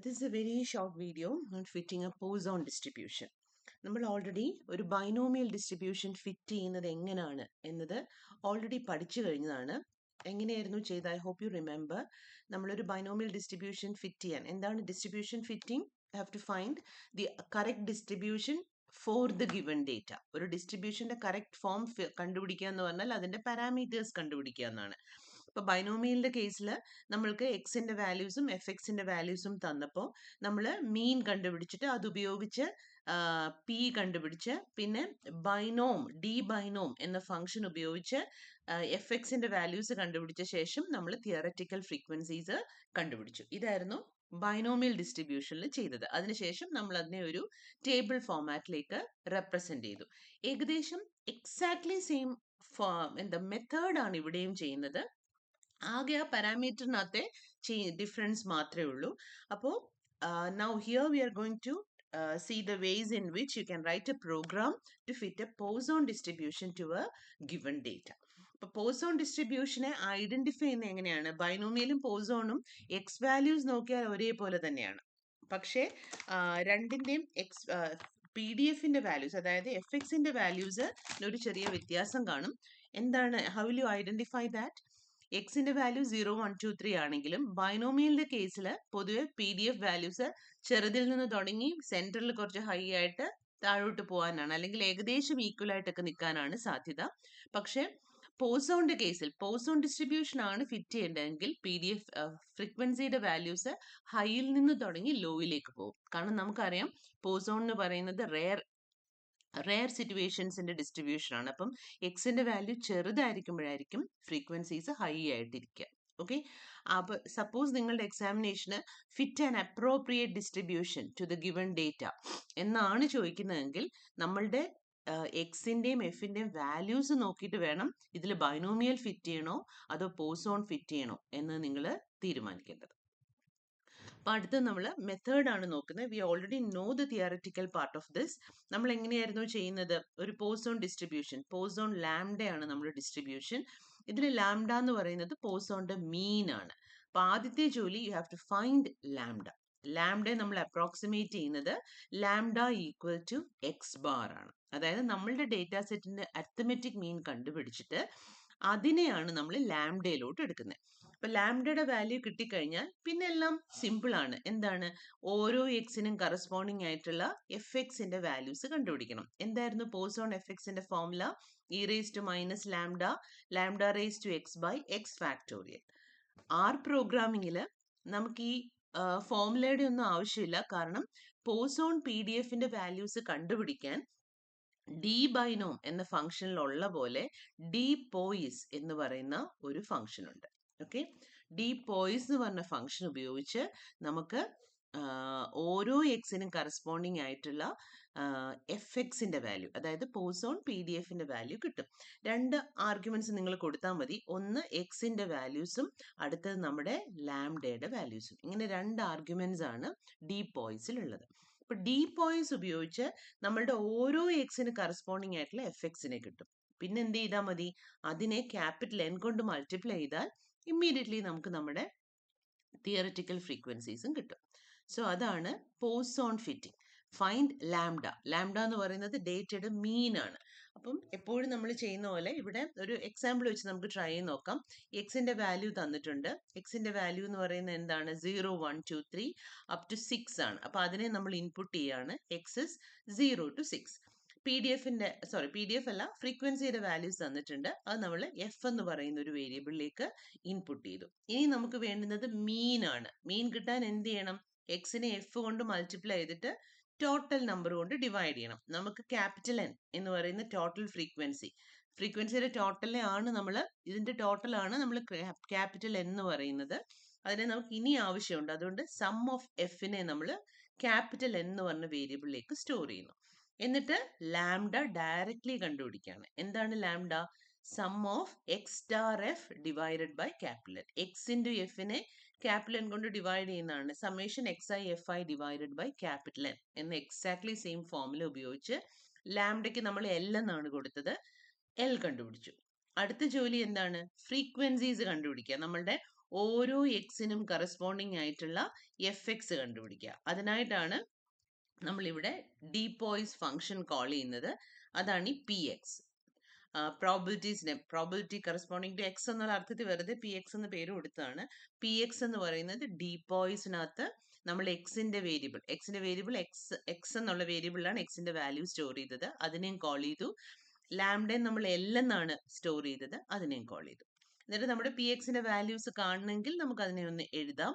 This is a very short video on fitting a Poisson distribution. നമ്മൾ already ഒരു binomial distribution fit ചെയ്യുന്നത് എങ്ങനെയാണ് എന്നത് ഓൾറെഡി പഠിച്ചു കഴിഞ്ഞതാണ്. എങ്ങനെയായിരുന്നു ചെയ്ത്? I hope you remember. നമ്മളൊരു ബൈനോമിയൽ ഡിസ്ട്രിബ്യൂഷൻ ഫിറ്റ് ചെയ്യാൻ എന്താണ് distribution fitting? Have to find the correct distribution for the given data. ഒരു ഡിസ്ട്രിബ്യൂഷന്റെ കറക്റ്റ് ഫോം കണ്ടുപിടിക്കുക എന്ന് പറഞ്ഞാൽ അതിന്റെ പാരാമീറ്റേഴ്സ് കണ്ടുപിടിക്കുക എന്നാണ്. ഇപ്പൊ ബൈനോമിയലിന്റെ കേസിൽ നമ്മൾക്ക് എക്സിന്റെ വാല്യൂസും എഫ് എക്സിന്റെ വാല്യൂസും തന്നപ്പോൾ നമ്മൾ മീൻ കണ്ടുപിടിച്ചിട്ട് അത് ഉപയോഗിച്ച് പി കണ്ടുപിടിച്ച് പിന്നെ ബൈനോം ഡി ബൈനോം എന്ന ഫംഗ്ഷൻ ഉപയോഗിച്ച് എഫ് എക്സിന്റെ വാല്യൂസ് കണ്ടുപിടിച്ച ശേഷം നമ്മൾ തിയററ്റിക്കൽ ഫ്രീക്വൻസീസ് കണ്ടുപിടിച്ചു. ഇതായിരുന്നു ബൈനോമിയൽ ഡിസ്ട്രിബ്യൂഷനിൽ ചെയ്തത്. അതിനുശേഷം നമ്മൾ അതിനെ ഒരു ടേബിൾ ഫോമാറ്റിലേക്ക് റെപ്രസെന്റ് ചെയ്തു. ഏകദേശം എക്സാക്ട്ലി സെയിം മെത്തേഡാണ് ഇവിടെയും ചെയ്യുന്നത്. ആകെ ആ പാരാമീറ്ററിനകത്തെ ഡിഫറൻസ് മാത്രമേ ഉള്ളൂ. അപ്പോൾ now here we are going to see the ways in which you can write a program to fit a Poisson distribution to a given data. അപ്പോൾ പോസോൺ ഡിസ്ട്രിബ്യൂഷനെ ഐഡന്റിഫൈ ചെയ്യുന്നത് എങ്ങനെയാണ്? ബൈനോമിയലും പോസോണും എക്സ് വാല്യൂസ് നോക്കിയാൽ ഒരേപോലെ തന്നെയാണ്. പക്ഷേ രണ്ടിൻ്റെയും പി ഡി എഫിന്റെ values, അതായത് എഫ് എക്സിന്റെ വാല്യൂസ് ഒരു ചെറിയ വ്യത്യാസം കാണും. എന്താണ്? How will you identify that? എക്സിന്റെ വാല്യൂ 0, 1, 2, 3 ആണെങ്കിലും ബൈനോമിയലിന്റെ കേസിൽ പൊതുവെ പി ഡി എഫ് വാല്യൂസ് ചെറുതിൽ നിന്ന് തുടങ്ങി സെന്ററിൽ കുറച്ച് ഹൈ ആയിട്ട് താഴോട്ട് പോകാനാണ്, അല്ലെങ്കിൽ ഏകദേശം ഈക്വൽ ആയിട്ടൊക്കെ നിൽക്കാനാണ് സാധ്യത. പക്ഷെ പോസോണിന്റെ കേസിൽ പോസോൺ ഡിസ്ട്രിബ്യൂഷൻ ആണ് ഫിറ്റ് ചെയ്യേണ്ടതെങ്കിൽ പി ഡി എഫ് ഫ്രീക്വൻസിയുടെ വാല്യൂസ് ഹൈയിൽ നിന്ന് തുടങ്ങി ലോയിലേക്ക് പോകും. കാരണം നമുക്കറിയാം പോസോൺ എന്ന് പറയുന്നത് റെയർ സിറ്റുവേഷൻസിന്റെ ഡിസ്ട്രിബ്യൂഷൻ ആണ്. അപ്പം എക്സിന്റെ വാല്യൂ ചെറുതായിരിക്കുമ്പോഴായിരിക്കും ഫ്രീക്വൻസീസ് ഹൈ ആയിട്ടിരിക്കുക. ഓക്കെ, അപ്പൊ സപ്പോസ് നിങ്ങളുടെ എക്സാമിനേഷന് fit and appropriate distribution to the given data എന്നാണ് ചോദിക്കുന്നതെങ്കിൽ നമ്മളുടെ എക്സിന്റെയും എഫിന്റെയും വാല്യൂസ് നോക്കിയിട്ട് വേണം ഇതിൽ ബൈനോമിയൽ ഫിറ്റ് ചെയ്യണോ അതോ പോസോൺ ഫിറ്റ് ചെയ്യണോ എന്ന് നിങ്ങൾ തീരുമാനിക്കേണ്ടത്. അപ്പൊ അടുത്ത് നമ്മൾ മെത്തേഡാണ് നോക്കുന്നത്. We already know the theoretical part of this. നമ്മൾ എങ്ങനെയായിരുന്നു ചെയ്യുന്നത്? ഒരു പോസോൺ ഡിസ്ട്രിബ്യൂഷൻ, പോസോൺ ലാംഡയാണ് നമ്മുടെ ഡിസ്ട്രിബ്യൂഷൻ. ഇതിൽ ലാംഡ എന്ന് പറയുന്നത് പോസോണിന്റെ മീൻ ആണ്. അപ്പൊ ആദ്യത്തെ ജോലി you have to find lambda. ലാംഡയെ നമ്മൾ അപ്രോക്സിമേറ്റ് ചെയ്യുന്നത് lambda equal to x bar ആണ്. അതായത് നമ്മളുടെ ഡേറ്റാ സെറ്റിന്റെ അരിത്തമെറ്റിക് മീൻ കണ്ടുപിടിച്ചിട്ട് അതിനെയാണ് നമ്മൾ ലാംഡയിലോട്ട് എടുക്കുന്നത്. അപ്പൊ ലാംഡയുടെ വാല്യൂ കിട്ടിക്കഴിഞ്ഞാൽ പിന്നെ എല്ലാം സിമ്പിൾ ആണ്. എന്താണ്? ഓരോ എക്സിനും കറസ്പോണ്ടിങ് ആയിട്ടുള്ള എഫ് എക്സിന്റെ വാല്യൂസ് കണ്ടുപിടിക്കണം. എന്തായിരുന്നു പോസോൺ എഫ് എക്സിന്റെ formula? E raise to minus lambda, lambda raise to x by x factorial. R പ്രോഗ്രാമിങ്ങിൽ നമുക്ക് ഈ ഫോർമുലയുടെ ഒന്നും ആവശ്യമില്ല. കാരണം പോസോൺ പി ഡി എഫിന്റെ വാല്യൂസ് കണ്ടുപിടിക്കാൻ ഡി ബൈനോം എന്ന ഫംഗ്ഷനിലുള്ള പോലെ ഡി പോയിസ് എന്ന് പറയുന്ന ഒരു ഫംഗ്ഷൻ ഉണ്ട്. ഓക്കെ, ഡി പോയിസ് എന്ന് പറഞ്ഞ ഫംഗ്ഷൻ ഉപയോഗിച്ച് നമുക്ക് ഓരോ എക്സിനും കറസ്പോണ്ടിങ് ആയിട്ടുള്ള എഫ് എക്സിന്റെ വാല്യൂ, അതായത് പോസോൺ പി ഡി എഫിന്റെ വാല്യൂ കിട്ടും. രണ്ട് ആർഗ്യുമെന്റ്സ് നിങ്ങൾ കൊടുത്താൽ മതി. ഒന്ന് എക്സിന്റെ വാല്യൂസും അടുത്തത് നമ്മുടെ ലാംഡയുടെ വാല്യൂസും. ഇങ്ങനെ രണ്ട് ആർഗ്യുമെന്റ്സ് ആണ് ഡി പോയിസിലുള്ളത്. അപ്പൊ ഡി പോയിസ് ഉപയോഗിച്ച് നമ്മളുടെ ഓരോ എക്സിന് കറസ്പോണ്ടിങ് ആയിട്ടുള്ള എഫ് എക്സിനെ കിട്ടും. പിന്നെ എന്ത് ചെയ്താൽ മതി? അതിനെ ക്യാപിറ്റൽ എൻ കൊണ്ട് മൾട്ടിപ്ലൈ ചെയ്താൽ ഇമ്മീഡിയറ്റ്ലി നമുക്ക് നമ്മുടെ തിയററ്റിക്കൽ ഫ്രീക്വൻസീസും കിട്ടും. സോ അതാണ് Poisson fitting. Find lambda. Lambda എന്ന് പറയുന്നത് ഡേറ്റയുടെ മീൻ ആണ്. അപ്പം എപ്പോഴും നമ്മൾ ചെയ്യുന്ന പോലെ ഇവിടെ ഒരു എക്സാമ്പിൾ വെച്ച് നമുക്ക് ട്രൈ ചെയ്ത് നോക്കാം. എക്സിന്റെ വാല്യൂ തന്നിട്ടുണ്ട്. എക്സിന്റെ വാല്യൂ എന്ന് പറയുന്നത് എന്താണ്? 0, 1, 2, 3 അപ് ടു 6 ആണ്. അപ്പൊ അതിനെ നമ്മൾ ഇൻപുട്ട് ചെയ്യാണ്. X is 0 to 6. P d F അല്ല, ഫ്രീക്വൻസിയുടെ വാല്യൂസ് തന്നിട്ടുണ്ട്. അത് നമ്മൾ എഫ് എന്ന് പറയുന്ന ഒരു വേരിയബിളിലേക്ക് ഇൻപുട്ട് ചെയ്തു. ഇനി നമുക്ക് വേണ്ടുന്നത് മീൻ ആണ്. മീൻ കിട്ടാൻ എന്ത് ചെയ്യണം? എക്സിനെ എഫ് കൊണ്ട് മൾട്ടിപ്ലൈ ചെയ്തിട്ട് ടോട്ടൽ നമ്പർ കൊണ്ട് ഡിവൈഡ് ചെയ്യണം. നമുക്ക് ക്യാപിറ്റൽ എൻ എന്ന് പറയുന്ന ടോട്ടൽ ഫ്രീക്വൻസിയുടെ ടോട്ടലിനെ ആണ് ഇതിന്റെ ടോട്ടലാണ് നമ്മൾ ക്യാപിറ്റൽ എൻ എന്ന് പറയുന്നത്. അതിനെ നമുക്ക് ഇനി ആവശ്യമുണ്ട്. അതുകൊണ്ട് സം ഓഫ് എഫിനെ നമ്മൾ ക്യാപിറ്റൽ എൻ എന്ന് പറഞ്ഞ വേരിയബിളിലേക്ക് സ്റ്റോർ ചെയ്യുന്നു. എന്നിട്ട് ലാംഡ ഡയറക്ട്ലി കണ്ടുപിടിക്കുകയാണ്. എന്താണ് ലാംഡ? Sum of x star f divided by capital N. X into എഫിനെ ക്യാപിറ്റൽ എൻ കൊണ്ട് ഡിവൈഡ് ചെയ്യുന്നതാണ് summation x i f i divided by capital N എന്ന എക്സാക്ട്ലി സെയിം ഫോർമുല ഉപയോഗിച്ച് ലാംഡയ്ക്ക് നമ്മൾ എൽ എന്നാണ് കൊടുത്തത്, എൽ കണ്ടുപിടിച്ചു. അടുത്ത ജോലി എന്താണ്? ഫ്രീക്വൻസീസ് കണ്ടുപിടിക്കുക. നമ്മളുടെ ഓരോ എക്സിനും കറസ്പോണ്ടിങ് ആയിട്ടുള്ള എഫ് എക്സ് കണ്ടുപിടിക്കുക. അതിനായിട്ടാണ് നമ്മളിവിടെ ഡീപോയ്സ് ഫംഗ്ഷൻ കോൾ ചെയ്യുന്നത്. അതാണ് ഈ പി എക്സ്. പ്രോബിലിറ്റീസിനെ പ്രോബിലിറ്റി കറസ്പോണ്ടിങ് ടു എക്സ് എന്നുള്ള അർത്ഥത്തിൽ വെറുതെ പി എക്സ് എന്ന പേര് കൊടുത്തതാണ്. പി എക്സ് എന്ന് പറയുന്നത് ഡീപോയ്സിനകത്ത് നമ്മൾ എക്സിന്റെ വേരിയബിൾ എക്സ് എന്നുള്ള വേരിയബിളിലാണ് എക്സിന്റെ വാല്യൂ സ്റ്റോർ ചെയ്തത്, അതിനെയും കോൾ ചെയ്തു. ലാംഡയും നമ്മൾ എൽ എന്നാണ് സ്റ്റോർ ചെയ്തത്, അതിനെയും കോൾ ചെയ്തു. എന്നിട്ട് നമ്മുടെ പി എക്സിന്റെ വാല്യൂസ് കാണണമെങ്കിൽ നമുക്ക് അതിനെ ഒന്ന് എഴുതാം.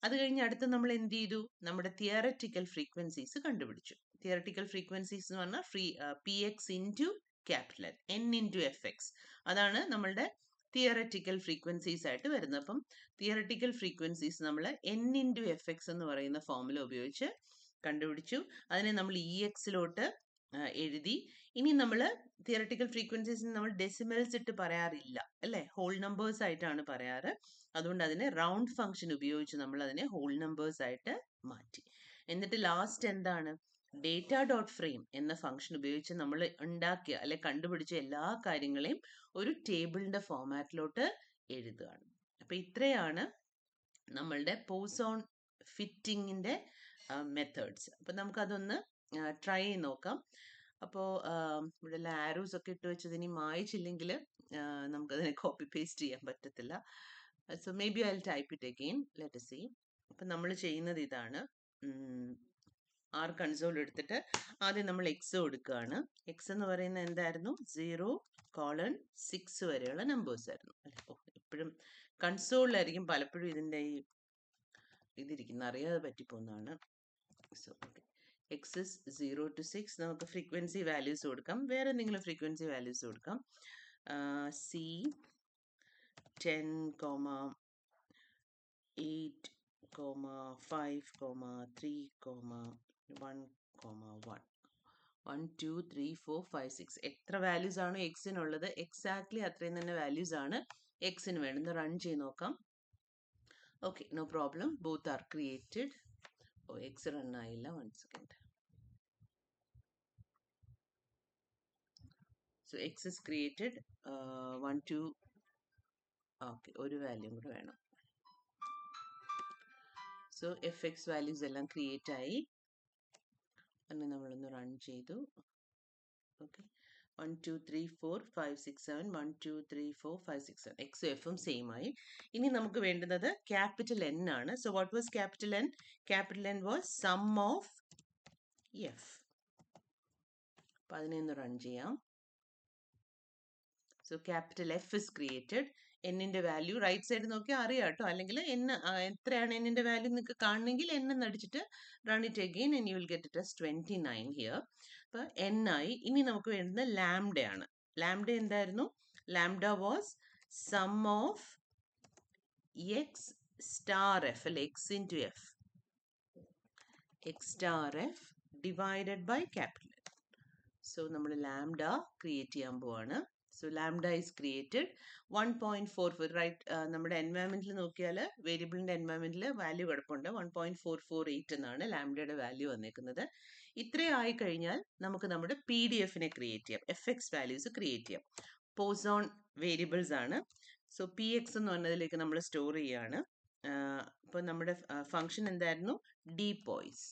അത് കഴിഞ്ഞ് അടുത്ത് നമ്മൾ എന്ത് ചെയ്തു? നമ്മുടെ തിയററ്റിക്കൽ ഫ്രീക്വൻസീസ് കണ്ടുപിടിച്ചു. തിയററ്റിക്കൽ ഫ്രീക്വൻസീസ് എന്ന് പറഞ്ഞാൽ P X into capital N into f X, അതാണ് നമ്മളുടെ തിയററ്റിക്കൽ ഫ്രീക്വൻസീസ് ആയിട്ട് വരുന്നത്. അപ്പം തിയററ്റിക്കൽ ഫ്രീക്വൻസീസ് നമ്മൾ എൻ ഇൻറ്റു എഫ് എക്സ് എന്ന് പറയുന്ന ഫോമുല ഉപയോഗിച്ച് കണ്ടുപിടിച്ചു. അതിനെ നമ്മൾ ഇ എക്സിലോട്ട് എഴുതി. ഇനി നമ്മൾ തിയററ്റിക്കൽ ഫ്രീക്വൻസീസിന് നമ്മൾ ഡെസിമൽസ് ഇട്ട് പറയാറില്ല അല്ലേ, ഹോൾ നമ്പേഴ്സ് ആയിട്ടാണ് പറയാറ്. അതുകൊണ്ട് അതിനെ റൗണ്ട് ഫംഗ്ഷൻ ഉപയോഗിച്ച് നമ്മൾ അതിനെ ഹോൾ നമ്പേഴ്സ് ആയിട്ട് മാറ്റി. എന്നിട്ട് ലാസ്റ്റ് എന്താണ്? ഡേറ്റ ഡോട്ട് ഫ്രെയിം എന്ന ഫംഗ്ഷൻ ഉപയോഗിച്ച് നമ്മൾ ഉണ്ടാക്കിയ അല്ലെ കണ്ടുപിടിച്ച എല്ലാ കാര്യങ്ങളെയും ഒരു ടേബിളിന്റെ ഫോമാറ്റിലോട്ട് എഴുതുകയാണ്. അപ്പൊ ഇത്രയാണ് നമ്മളുടെ പോസോൺ ഫിറ്റിങ്ങിന്റെ മെത്തേഡ്സ്. അപ്പൊ നമുക്കതൊന്ന് ട്രൈ ചെയ്ത് നോക്കാം. അപ്പോൾ ഇവിടെ ആരോസ് ഒക്കെ ഇട്ട് വെച്ചത് ഇനി മായിച്ചില്ലെങ്കിൽ നമുക്കതിനെ കോപ്പി പേസ്റ്റ് ചെയ്യാൻ പറ്റത്തില്ല. So maybe I will type it again. Let see. അപ്പം നമ്മൾ ചെയ്യുന്നത് ഇതാണ്. ആർ കൺസോൾ എടുത്തിട്ട് ആദ്യം നമ്മൾ എക്സ് കൊടുക്കുകയാണ്. എക്സ് എന്ന് പറയുന്നത് എന്തായിരുന്നു? 0:6 വരെയുള്ള നമ്പേഴ്സ് ആയിരുന്നു അല്ലേ. എപ്പോഴും കൺസോളിലായിരിക്കും പലപ്പോഴും ഇതിൻ്റെ ഇതിരിക്കുന്ന, അറിയാതെ പറ്റിപ്പോകുന്നതാണ്. So okay, x is 0 to 6. നമുക്ക് ഫ്രീക്വൻസി വാല്യൂസ് കൊടുക്കാം, വേറെ എന്തെങ്കിലും ഫ്രീക്വൻസി വാല്യൂസ് കൊടുക്കാം. സി 10,8, 5, 3, 1, 1, 1, 2, 3, 4, 5, 6. എത്ര വാല്യൂസ് ആണ് എക്സിനുള്ളത്? എക്സാക്ട്ലി അത്രയും തന്നെ വാല്യൂസ് ആണ് എക്സിന് വേണ്ടത്. റൺ ചെയ്ത് നോക്കാം. Okay, no problem, both are created. X run ആയില്ല, 1 second. So x is created. 1, 2. Okay, ഒരു വാല്യൂ കൂടെ വേണം. സോ എഫ് എക്സ് വാല്യൂസ് എല്ലാം ക്രിയേറ്റ് ആയി. അങ്ങനെ നമ്മളൊന്ന് റൺ ചെയ്തു. ഓക്കെ, 1, 2, 3, 4, 5, 6, 7. 1, 2, 3, 4, 5, 6, 7. എക്സും എഫും സെയിം ആയി. ഇനി നമുക്ക് വേണ്ടുന്നത് ക്യാപിറ്റൽ എൻ ആണ്. So what was capital N? Capital N was sum of f. അപ്പം അതിനെ ഒന്ന് റൺ ചെയ്യാം. So capital F is created. എന്നിന്റെ വാല്യൂ റൈറ്റ് സൈഡ് നോക്കിയാൽ അറിയാം കേട്ടോ, അല്ലെങ്കിൽ എത്രയാണ് എന്നിന്റെ വാല്യൂ നിങ്ങൾക്ക് കാണണമെങ്കിൽ എന്ന് അടിച്ചിട്ട് run it again and you will get it as 29 here. അപ്പോൾ എൻ ആയി. ഇനി നമുക്ക് വേണ്ടുന്നത് ലാംഡയാണ്. ലാംഡ എന്തായിരുന്നു? Lambda was sum of x star f അല്ലെ, x into f, x star f divided by capital F. So നമ്മൾ ലാംഡ ക്രിയേറ്റ് ചെയ്യാൻ പോവാണ്. So lambda is created. 1.44, right. നമ്മുടെ എൻവയറമെന്റിൽ നോക്കിയാൽ വേരിയബിളിന്റെ എൻവയറമെന്റിൽ വാല്യൂ കിടപ്പുണ്ട്. 1.448 എന്നാണ് ലാംഡയുടെ വാല്യൂ വന്നേക്കുന്നത്. ഇത്രയും ആയി കഴിഞ്ഞാൽ നമുക്ക് നമ്മുടെ പി ഡി എഫിനെ ക്രിയേറ്റ് ചെയ്യാം, എഫ് എക്സ് വാല്യൂസ് ക്രിയേറ്റ് ചെയ്യാം. പോസോൺ വേരിയബിൾസ് ആണ്. സോ പി എക്സ് എന്ന് പറഞ്ഞതിലേക്ക് നമ്മൾ സ്റ്റോർ ചെയ്യാണ്. അപ്പോൾ നമ്മുടെ ഫംഗ്ഷൻ എന്തായിരുന്നു? ഡീപോയ്സ്.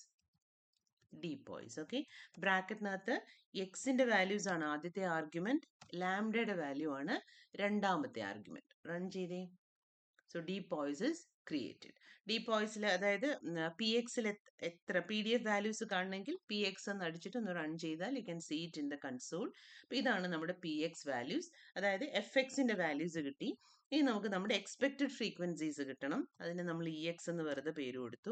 ഓക്കെ, ബ്രാക്കറ്റിനകത്ത് എക്സിന്റെ വാല്യൂസ് ആണ് ആദ്യത്തെ ആർഗ്യുമെന്റ്, ലാംഡയുടെ വാല്യൂ ആണ് രണ്ടാമത്തെ ആർഗ്യുമെന്റ്. റൺ ചെയ്തേ. So dpois is created. ഡീപോയ്സിൽ, അതായത് പി എക്സിൽ എത്ര പി ഡി എഫ് വാല്യൂസ് കാണണമെങ്കിൽ പി എക്സ് എന്ന് അടിച്ചിട്ട് ഒന്ന് റൺ ചെയ്താൽ you can see it in the console. അപ്പോൾ ഇതാണ് നമ്മുടെ പി എക്സ് വാല്യൂസ്, അതായത് എഫ് എക്സിന്റെ വാല്യൂസ് കിട്ടി. ഇനി നമുക്ക് നമ്മുടെ എക്സ്പെക്റ്റഡ് ഫ്രീക്വൻസീസ് കിട്ടണം. അതിന് നമ്മൾ ഇ എക്സ് എന്ന് വെറുതെ പേര് കൊടുത്തു.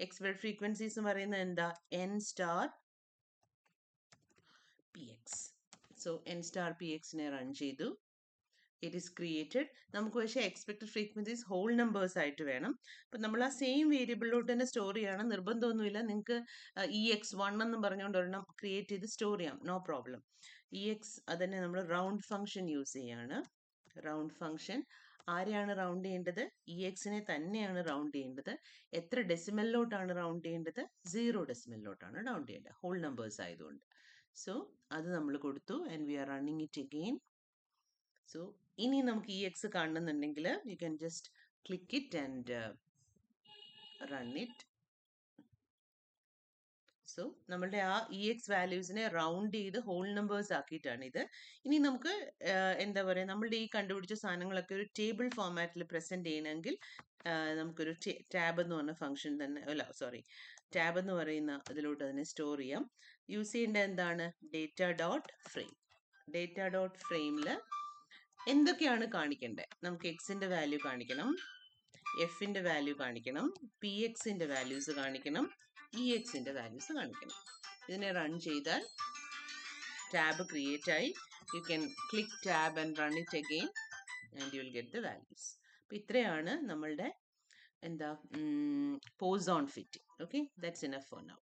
എക്സ്പെക്റ്റഡ് ഫ്രീക്വൻസീസ് എന്ന് പറയുന്നത് എന്താ? N star p x. So N star p എക്സിനെ റൺ ചെയ്തു. It is created. നമുക്ക് പക്ഷേ എക്സ്പെക്റ്റഡ് ഫ്രീക്വൻസീസ് ഹോൾ നമ്പേഴ്സ് ആയിട്ട് വേണം. അപ്പം നമ്മൾ ആ സെയിം വേരിയബിളിലോട്ട് തന്നെ സ്റ്റോർ ചെയ്യണം, നിർബന്ധമൊന്നുമില്ല. നിങ്ങൾക്ക് EX1 എന്ന് പറഞ്ഞുകൊണ്ട് ഒരെണ്ണം ക്രിയേറ്റ് ചെയ്ത് സ്റ്റോർ ചെയ്യാം, നോ പ്രോബ്ലം. EX അതന്നെ നമ്മൾ റൗണ്ട് ഫംഗ്ഷൻ യൂസ് ചെയ്യാണ്. റൗണ്ട് ഫംഗ്ഷൻ ആരെയാണ് റൗണ്ട് ചെയ്യേണ്ടത്? EXനെ തന്നെയാണ് റൗണ്ട് ചെയ്യേണ്ടത്. എത്ര ഡെസിമലിലോട്ടാണ് റൗണ്ട് ചെയ്യേണ്ടത്? 0 ഡെസിമലിലോട്ടാണ് റൗണ്ട് ചെയ്യേണ്ടത്, ഹോൾ നമ്പേഴ്സ് ആയതുകൊണ്ട്. സോ അത് നമ്മൾ കൊടുത്തു and we are running it again. So ഇനി നമുക്ക് EX കാണണമെന്നുണ്ടെങ്കിൽ you can just click it and run it. So നമ്മളുടെ ആ ഇ എക്സ് വാല്യൂസിനെ റൗണ്ട് ചെയ്ത് ഹോൾ നമ്പേഴ്സ് ആക്കിയിട്ടാണ് ഇത്. ഇനി നമുക്ക് എന്താ പറയുക, നമ്മളുടെ ഈ കണ്ടുപിടിച്ച സാധനങ്ങളൊക്കെ ഒരു ടേബിൾ ഫോമാറ്റിൽ പ്രസന്റ് ചെയ്യണമെങ്കിൽ നമുക്കൊരു ടാബ് എന്ന് പറഞ്ഞ ഫംഗ്ഷൻ തന്നെ, അല്ല സോറി, ടാബ് എന്ന് പറയുന്ന ഇതിലോട്ട് അതിനെ സ്റ്റോർ ചെയ്യാം. യൂസ് ചെയ്യേണ്ടത് എന്താണ്? Data dot frame. Data dot ഫ്രെയിമിൽ എന്തൊക്കെയാണ് കാണിക്കേണ്ടത്? നമുക്ക് എക്സിന്റെ വാല്യൂ കാണിക്കണം, എഫിന്റെ വാല്യൂ കാണിക്കണം, പി എക്സിന്റെ വാല്യൂസ് കാണിക്കണം, ഇ എക്സിന്റെ വാല്യൂസ് കാണിക്കണം. ഇതിനെ റൺ ചെയ്താൽ ടാബ് ക്രിയേറ്റ് ആയി. You can click tab and run it again and you will get the values. അപ്പം ഇത്രയാണ് നമ്മളുടെ എന്താ Poisson fitting. Okay, that's enough for now.